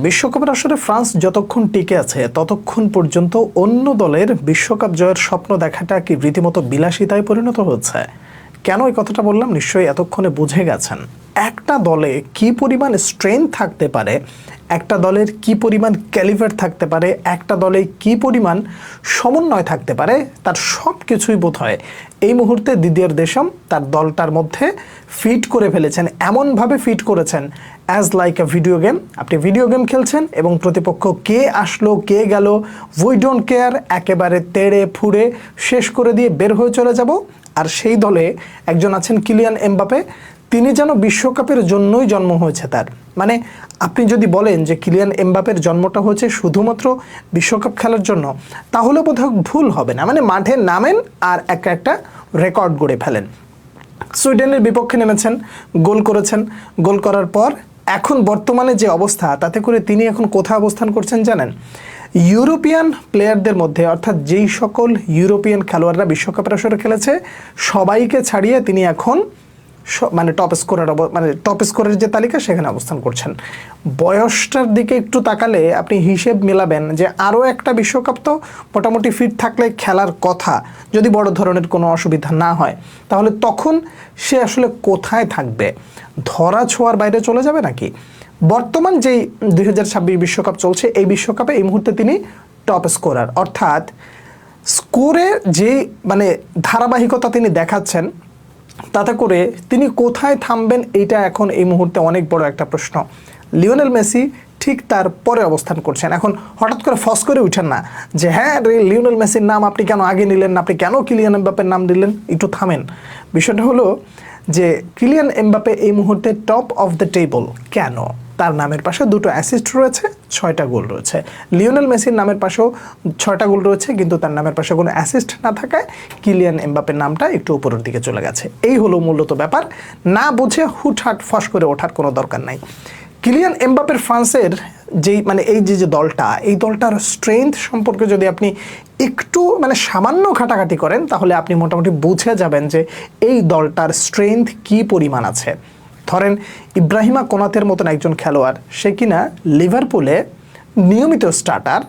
বিশ্বকাপের আসরে ফ্রান্স যতক্ষণ টিকে আছে ততক্ষণ পর্যন্ত অন্য দলের বিশ্বকাপ জয়ের স্বপ্ন দেখাটা কি রীতিমতো বিলাসিতায় পরিণত হচ্ছে। কেন এই কথাটা বললাম নিশ্চয়ই এতক্ষণে বুঝে গেছেন। একটা দলে কি পরিমাণ স্ট্রেংথ থাকতে পারে, একটা দলের কি পরিমাণ ক্যালিভার থাকতে পারে, একটা দলে কি পরিমাণ সমন্বয় থাকতে পারে, তার সব কিছুই বোধ হয় এই মুহূর্তে দিদিয়ের দেশম তার দলটার মধ্যে ফিট করে ফেলেছেন। এমনভাবে ফিট করেছেন অ্যাজ লাইক আ ভিডিও গেম। আপনি ভিডিও গেম খেলছেন এবং প্রতিপক্ষ কে আসলো কে গেল উই ডোন্ট কেয়ার, একেবারে তেড়ে ফুড়ে শেষ করে দিয়ে বের হয়ে চলে যাব। আর সেই দলে একজন আছেন কিলিয়ান এমবাপে, তিনি যেন বিশ্বকাপের জন্যই জন্ম হয়েছে তার। মানে আপনি যদি বলেন যে কিলিয়ান এমবাপের জন্মটা হয়েছে শুধুমাত্র বিশ্বকাপ খেলার জন্য, তাহলে বোধহয় ভুল হবে না। মানে মাঠে নামেন আর একটা রেকর্ড গড়ে ফেলেন। সুইডেনের বিপক্ষে নেমেছেন, গোল করেছেন, গোল করার পর এখন বর্তমানে যে অবস্থা তাতে করে তিনি এখন কোথায় অবস্থান করছেন জানেন? ইউরোপিয়ান প্লেয়ারদের মধ্যে, অর্থাৎ যেই সকল ইউরোপিয়ান খেলোয়াড়রা বিশ্বকাপের আসরে খেলেছে সবাইকে ছাড়িয়ে তিনি এখন মানে টপ স্কোরের যে তালিকা সেখানে অবস্থান করছেন। বয়সটার দিকে একটু তাকালে আপনি হিসেব মেলাবেন যে আরও একটা বিশ্বকাপ তো মোটামুটি ফিট থাকলে খেলার কথা, যদি বড় ধরনের কোনো অসুবিধা না হয়, তাহলে তখন সে আসলে কোথায় থাকবে? ধরা ছোঁয়ার বাইরে চলে যাবে নাকি? বর্তমান যেই 2026 বিশ্বকাপ চলছে, এই বিশ্বকাপে এই মুহূর্তে তিনি টপ স্কোরার, অর্থাৎ স্কোরে যে মানে ধারাবাহিকতা তিনি দেখাচ্ছেন, তাতে করে তিনি কোথায় থামবেন এইটা এখন এই মুহূর্তে অনেক বড় একটা প্রশ্ন। লিওনেল মেসি ঠিক তার পরে অবস্থান করছেন। এখন হঠাৎ করে ফস করে উঠেন না যে হ্যাঁ লিওনেল মেসির নাম আপনি কেন আগে নিলেন না, আপনি কেন কিলিয়ান এমবাপের নাম দিলেন, একটু থামেন। বিষয়টা হলো যে কিলিয়ান এমবাপে এই মুহূর্তে টপ অফ দ্য টেবল কেন? তার নামের পাশে 2টো অ্যাসিস্ট রয়েছে, 6টা গোল রয়েছে। লিওনেল মেসির নামের পাশেও 6টা গোল রয়েছে, কিন্তু তার নামের পাশে কোনো অ্যাসিস্ট না থাকায় কিলিয়ান এমবাপের নামটা একটু উপরের দিকে চলে গেছে। এই হলো মূলত ব্যাপার। না বুঝে হুটহাট ফস করে ওঠার কোনো দরকার নাই। কিলিয়ান এমবাপের ফ্রান্সের এই যে দলটা, এই দলটার স্ট্রেংথ সম্পর্কে যদি আপনি একটু সামান্য ঘাটাঘাটি করেন, তাহলে আপনি মোটামুটি বুঝে যাবেন যে এই দলটার স্ট্রেংথ কি পরিমাণ আছে। ধরেন ইব্রাহিমা কোনাতের মতন একজন খেলোয়াড়, সে কিনা লিভারপুলে নিয়মিত স্টার্টার,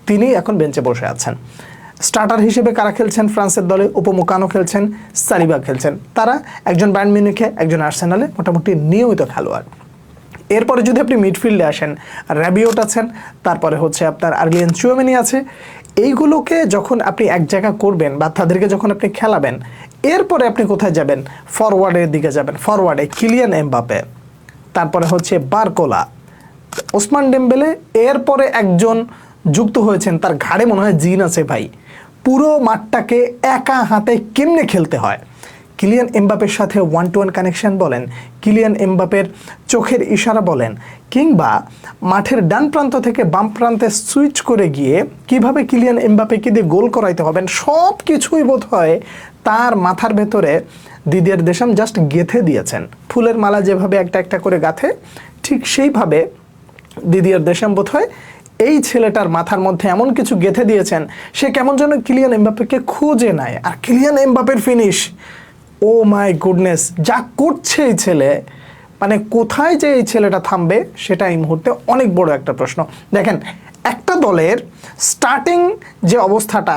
তিনি এখন বেঞ্চে বসে আছেন। স্টার্টার হিসেবে কারা খেলছেন ফ্রান্সের দলে? উপমুকানো খেলছেন, সালিবা খেলছেন। তারা একজন বায়ার্ন মিউনিখে, একজন আর্সেনালে মোটামুটি নিয়মিত খেলোয়াড়। এরপরে যদি আপনি মিডফিল্ডে আসেন, রাবিওট আছেন, তারপরে হচ্ছে আপনার আর্লিয়ান চুয়ামেনি আছে। এইগুলোকে যখন আপনি এক জায়গা করবেন বা তাদেরকে যখন আপনি খেলাবেন, এরপরে আপনি কোথায় যাবেন? ফরওয়ার্ডের দিকে যাবেন। ফরওয়ার্ডে কিলিয়ান এমবাপে, তারপরে হচ্ছে বারকোলা, ওসমান ডেম্বেলে, এরপরে একজন যুক্ত হয়েছেন, তার ঘাড়ে মনে হয় জিন আছে ভাই। পুরো মাঠটাকে একা হাতে কেমনে খেলতে হয়, কিলিয়ান এমবাপের সাথে 1-to-1 কানেকশন বলেন, কিলিয়ান এমবাপের চোখের ইশারা বলেন, কিংবা মাঠের ডান প্রান্ত থেকে বাম প্রান্তে সুইচ করে গিয়ে কিভাবে কিলিয়ান এমবাপেকে দিয়ে গোল করাইতে হবেন, সব কিছুই বোধ হয় তার মাথার ভেতরে দিদিয়ের দেশম জাস্ট গেঁথে দিয়েছেন। ফুলের মালা যেভাবে একটা করে গাঁথে, ঠিক সেইভাবে দিদিয়ের দেশম বোধ হয় এই ছেলেটার মাথার মধ্যে এমন কিছু গেঁথে দিয়েছেন, সে কেমন যেন কিলিয়ান এমবাপেকে খুঁজে নেয়। আর কিলিয়ান এমবাপের ফিনিশ, ও মাই গুডনেস, যা করছে এই ছেলে, কোথায় যে এই ছেলেটা থামবে সেটা এই মুহূর্তে অনেক বড় একটা প্রশ্ন। দেখেন, একটা দলের স্টার্টিং যে অবস্থাটা,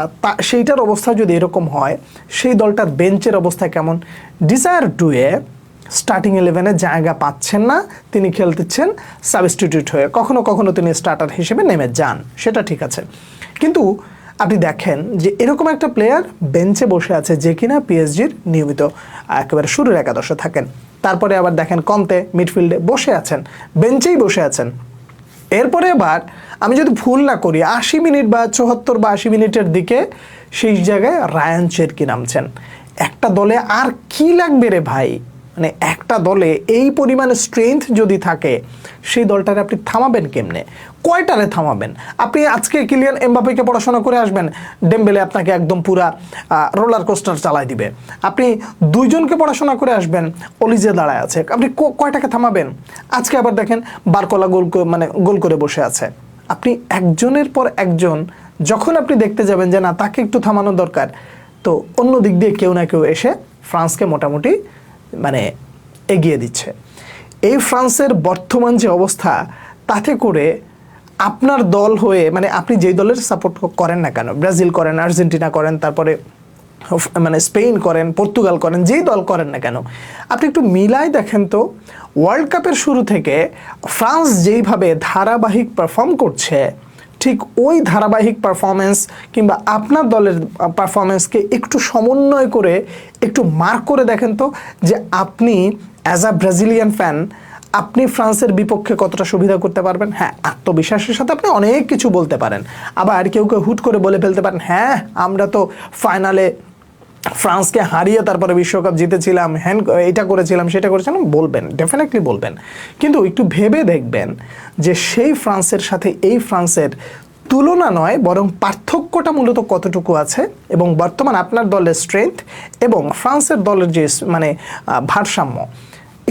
সেইটার অবস্থা যদি এরকম হয়, সেই দলটার বেঞ্চের অবস্থা কেমন? ডিজায়ার ডুয়ে স্টার্টিং 11-এ জায়গা পাচ্ছেন না, তিনি খেলতেছেন সাবস্টিটিউট হয়ে। কখনো কখনো তিনি স্টার্টার হিসেবে নেমে যান, সেটা ঠিক আছে। কিন্তু আপনি দেখেন যে এরকম একটা প্লেয়ার বেঞ্চে বসে আছে, যে কিনা পিএসজির নিয়মিত একেবারে শুরুর একাদশে থাকেন। তারপরে আবার দেখেন কন্তে মিডফিল্ডে বসে আছেন, বেঞ্চেই বসে আছেন। এরপরে আবার আমি যদি ভুল না করি 80 মিনিট বা 74 বা 80 মিনিটের দিকে সেই জায়গায় রায়ান চেরকি নামছেন। একটা দলে আর কি লাগবে রে ভাই? একটা দলে এই পরিমাণে স্ট্রেংথ যদি থাকে, সেই দলটারে আপনি থামাবেন কেমনে? কয়টারে থামাবেন? আপনি আজকে কিলিয়ান এমবাপেকে পড়াশোনা করে আসবেন, ডেম্বেলে আপনাকে একদম পুরা রোলার কোস্টার চালাই দিবে। আপনি দুইজনকে পড়াশোনা করে আসবেন, অলিজে দাঁড়ায় আছে, আপনি কয়টাকে থামাবেন? আজকে আবার দেখেন বারকোলা গোল করে বসে আছে। আপনি একজনের পর একজন যখন আপনি দেখতে যাবেন যে না, তাকে একটু থামানো দরকার, তো অন্য দিক দিয়ে কেউ না কেউ এসে ফ্রান্সকে মোটামুটি এগিয়ে দিচ্ছে। এই ফ্রান্সের বর্তমান যে অবস্থা, তাতে করে আপনার দল হয়ে, মানে আপনি যেই দলের সাপোর্ট করেন না কেন, ব্রাজিল করেন, আর্জেন্টিনা করেন, তারপরে মানে স্পেন করেন, পর্তুগাল করেন, যেই দল করেন না কেন, আপনি একটু মিলাই দেখেন তো, ওয়ার্ল্ড কাপের শুরু থেকে ফ্রান্স যেইভাবে ধারাবাহিক পারফর্ম করছে, ঠিক ওই ধারাবাহিক পারফরমেন্স কিংবা আপনার দলের পারফরমেন্সকে একটু সমন্বয় করে একটু মার্ক করে দেখেন তো, যে আপনি অ্যাজ আ ব্রাজিলিয়ান ফ্যান আপনি ফ্রান্সের বিপক্ষে কতটা সুবিধা করতে পারবেন। হ্যাঁ, আত্মবিশ্বাসের সাথে আপনি অনেক কিছু বলতে পারেন, আবার কেউ কেউ হুট করে বলে ফেলতে পারেন, হ্যাঁ আমরা তো ফাইনালে ফ্রান্সকে হারিয়ে তারপরে বিশ্বকাপ জিতেছিলাম, হ্যান এটা করেছিলাম সেটা করেছিলাম, বলবেন, ডেফিনেটলি বলবেন, কিন্তু একটু ভেবে দেখবেন যে সেই ফ্রান্সের সাথে এই ফ্রান্সের তুলনা নয়, বরং পার্থক্যটা মূলত কতটুকু আছে, এবং বর্তমান আপনার দলের স্ট্রেংথ এবং ফ্রান্সের দলের যে মানে ভারসাম্য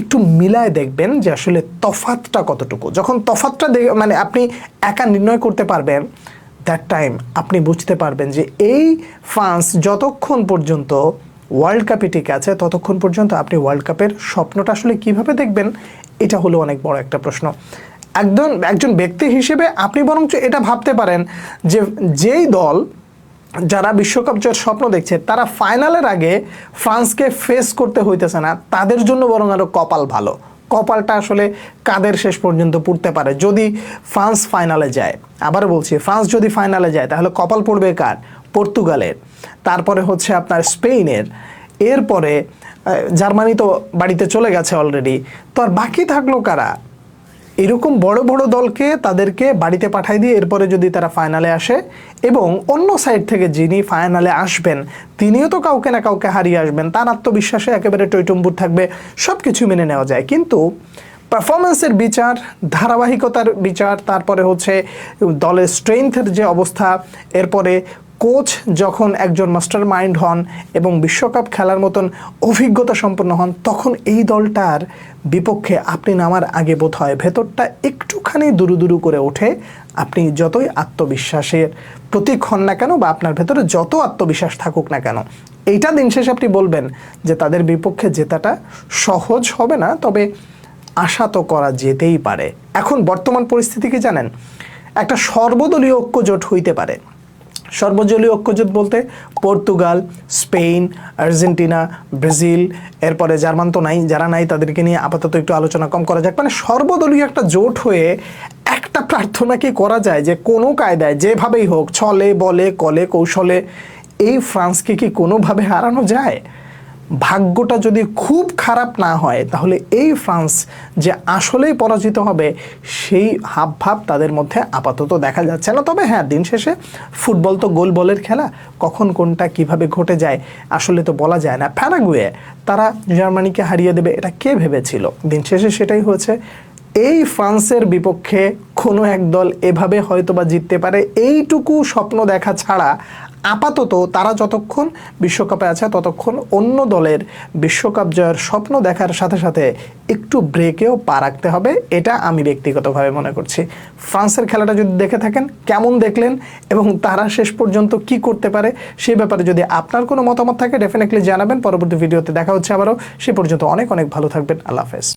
একটু মিলায় দেখবেন যে আসলে তফাতটা কতটুকু। যখন তফাতটা মানে আপনি একা নির্ণয় করতে পারবেন, দ্যাট টাইম আপনি বুঝতে পারবেন যে এই ফ্রান্স যতক্ষণ পর্যন্ত ওয়ার্ল্ড কাপে টিকে আছে ততক্ষণ পর্যন্ত আপনি ওয়ার্ল্ড কাপের স্বপ্নটা আসলে কিভাবে দেখবেন, এটা হলো অনেক বড় একটা প্রশ্ন। একজন ব্যক্তি হিসেবে আপনি বরঞ্চ এটা ভাবতে পারেন যে যেই দল যারা বিশ্বকাপ জয়ের স্বপ্ন দেখছে তারা ফাইনালের আগে ফ্রান্সকে ফেস করতে হইতেছে না, তাদের জন্য বরং আরও কপাল ভালো। কপালটা আসলে কাদের শেষ পর্যন্ত পড়তে পারে যদি ফ্রান্স ফাইনালে যায়। আবার বলছি, ফ্রান্স যদি ফাইনালে যায় তাহলে কপাল পড়বে কার? পর্তুগালের, তারপরে হচ্ছে আপনার স্পেনের, এরপরে জার্মানি তো বাড়িতে চলে গেছে অলরেডি, তো আর বাকি থাকলো কারা? এরকম বড় বড় দলকে তাদেরকে বাড়িতে পাঠাই দিয়ে এরপরে যদি তারা ফাইনালে আসে, এবং অন্য সাইড থেকে যিনি ফাইনালে আসবেন তিনিও তো কাউকে না কাউকে হারিয়ে আসবেন, তার আত্মবিশ্বাসে একেবারে টইটম্বুর থাকবে, সব কিছু মেনে নেওয়া যায়। কিন্তু পারফরমেন্সের বিচার, ধারাবাহিকতার বিচার, তারপরে হচ্ছে দলের স্ট্রেংথের যে অবস্থা, এরপরে কোচ যখন একজন মাস্টার মাইন্ড হন এবং বিশ্বকাপ খেলার মতন অভিজ্ঞতা সম্পন্ন হন, তখন এই দলটার বিপক্ষে আপনি নামার আগে বোধ হয় ভেতরটা একটুখানি দুরু করে ওঠে। আপনি যতই আত্মবিশ্বাসের প্রতীক হন না কেন বা আপনার ভেতরে যত আত্মবিশ্বাস থাকুক না কেন, এইটা দিন শেষে আপনি বলবেন যে তাদের বিপক্ষে জেতাটা সহজ হবে না, তবে আশা তো করা যেতেই পারে। এখন বর্তমান পরিস্থিতি কি জানেন? একটা সর্বদলীয় ঐক্যজোট হইতে পারে। সর্বদলীয় ঐক্যজোট বলতে পর্তুগাল, স্পেন, আর্জেন্টিনা, ব্রাজিল, এরপরে জার্মান তো নাই, যারা নাই তাদেরকে নিয়ে আপাতত একটু আলোচনা কম করা যাক। মানে সর্বদলীয় একটা জোট হয়ে একটা প্রার্থনা কি করা যায় যে কোনো কায়দায় যেভাবেই হোক, ছলে বলে কলে কৌশলে এই ফ্রান্সকে কি কোনোভাবে হারানো যায়? ভাগ্যটা যদি খুব খারাপ না হয় তাহলে এই ফ্রান্স যে আসলেই পরাজিত হবে সেই হাবভাব তাদের মধ্যে আপাতত দেখা যাচ্ছে না। তবে হ্যাঁ, দিন শেষে ফুটবল তো গোল বলের খেলা, কখন কোনটা কিভাবে ঘটে যায় আসলে তো বলা যায় না। প্যারাগুয়ে তারা জার্মানিকে হারিয়ে দেবে এটা কে ভেবেছিল? দিন শেষে সেটাই হয়েছে। এই ফ্রান্সের বিপক্ষে কোনো এক দল এভাবে হয়তো বা জিততে পারে, এইটুকু স্বপ্ন দেখা ছাড়া আপাতত তারা যতক্ষণ বিশ্বকাপে আছে ততক্ষণ অন্য দলের বিশ্বকাপ জয়ের স্বপ্ন দেখার সাথে সাথে একটু ব্রেকেও পা রাখতে হবে, এটা আমি ব্যক্তিগতভাবে মনে করছি। ফ্রান্সের খেলাটা যদি দেখে থাকেন, কেমন দেখলেন এবং তারা শেষ পর্যন্ত কি করতে পারে সেই ব্যাপারে যদি আপনার কোনো মতামত থাকে ডেফিনেটলি জানাবেন। পরবর্তী ভিডিওতে দেখা হচ্ছে আবারও, সে পর্যন্ত অনেক অনেক ভালো থাকবেন। আল্লাহ হাফেজ।